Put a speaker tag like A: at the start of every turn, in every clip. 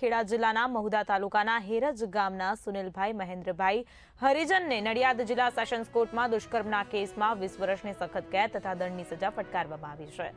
A: ખેડા જિલ્લાના મહુધા તાલુકાના હેરજ ગામના સુનિલભાઈ મહેન્દ્રભાઈ હરિજનને નડિયાદ જિલ્લા સેશન્સ કોર્ટમાં દુષ્કર્મના કેસમાં 20 વર્ષની સખત કેદ તથા દંડની સજા ફટકારવામાં આવી છે।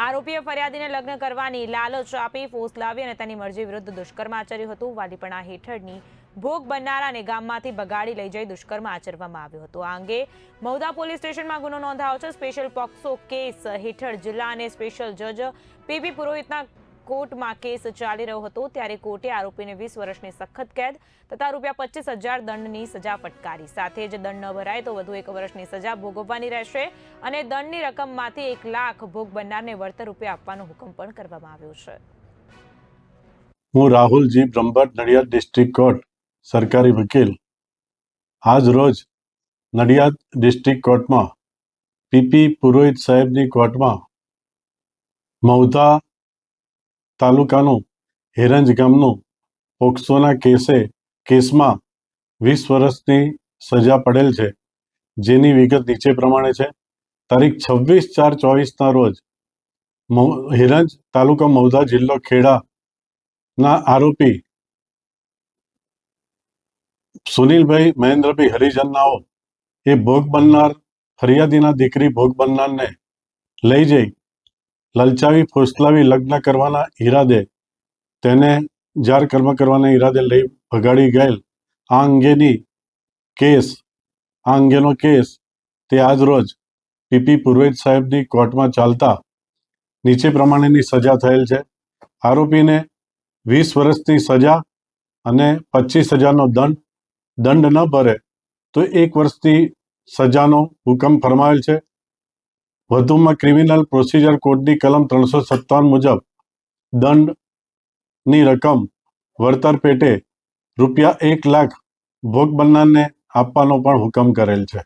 A: આરોપીએ ફરિયાદીને લગ્ન કરવાની લાલચ આપી ફોસલાવી અને તેની મરજી વિરુદ્ધ દુષ્કર્મ આચર્યું હતું। વાલીપણા હેઠળની ભોગ બનનારાને ગામમાંથી ભગાડી લઈ જઈ દુષ્કર્મ આચરવામાં આવ્યું હતું। આ અંગે મહુધા પોલીસ સ્ટેશનમાં ગુનો નોંધાયો છે। સ્પેશિયલ પોક્સો કેસ હેઠળ જિલ્લા અને સ્પેશિયલ જજ પીપી પુરોહિતના કોર્ટમાં કેસ ચાલી રહ્યો હતો ત્યારે કોર્ટે આરોપીને 20 વર્ષની સખત કેદ તથા ₹25,000 દંડની સજા ફટકારી। સાથે જ દંડ ન ભરાય તો વધુ 1 વર્ષની સજા ભોગવવાની રહેશે અને દંડની રકમમાંથી 1 લાખ ભોગ બનનારને વળતર રૂપે આપવાનો હુકમ પણ કરવામાં આવ્યો છે।
B: હું રાહુલ જી બ્રહ્મભટ્ટ, નડિયાદ ડિસ્ટ્રિક્ટ કોર્ટ સરકારી વકીલ। આજ રોજ નડિયાદ ડિસ્ટ્રિક્ટ કોર્ટમાં પીપી પુરોહિત સાહેબની કોર્ટમાં મહુધા તાલુકાનું હેરંજ ગામનું પોક્સોના કેસમાં 20 વર્ષની સજા પડેલ છે, જેની વિગત નીચે પ્રમાણે છે। તારીખ 26/4/24ના રોજ હેરંજ તાલુકા મહુધા જિલ્લો ખેડાના આરોપી સુનિલભાઈ મહેન્દ્રભાઈ હરિજનનાઓ એ ભોગ બનનાર ફરિયાદીના દીકરી ભોગ બનનારને લઈ જઈ લલચાવી ફોસલાવી લગ્ન કરવાના ઈરાદે તેને જાર કર્મ કરવાના ઈરાદે લઈ ભગાડી ગયેલ આ અંગેનો કેસ તે આજ રોજ પીપી પુરોહિત સાહેબની કોર્ટમાં ચાલતા નીચે પ્રમાણેની સજા થયેલ છે। આરોપીને 20 વર્ષની સજા અને 25,000નો દંડ ન ભરે તો 1 વર્ષની સજાનો હુકમ ફરમાવેલ છે। વધુમાં ક્રિમિનલ પ્રોસિજર કોડની કલમ 357 મુજબ દંડની રકમ વળતર પેટે ₹1 લાખ ભોગ બનનારને આપવાનો પણ હુકમ કરેલ છે।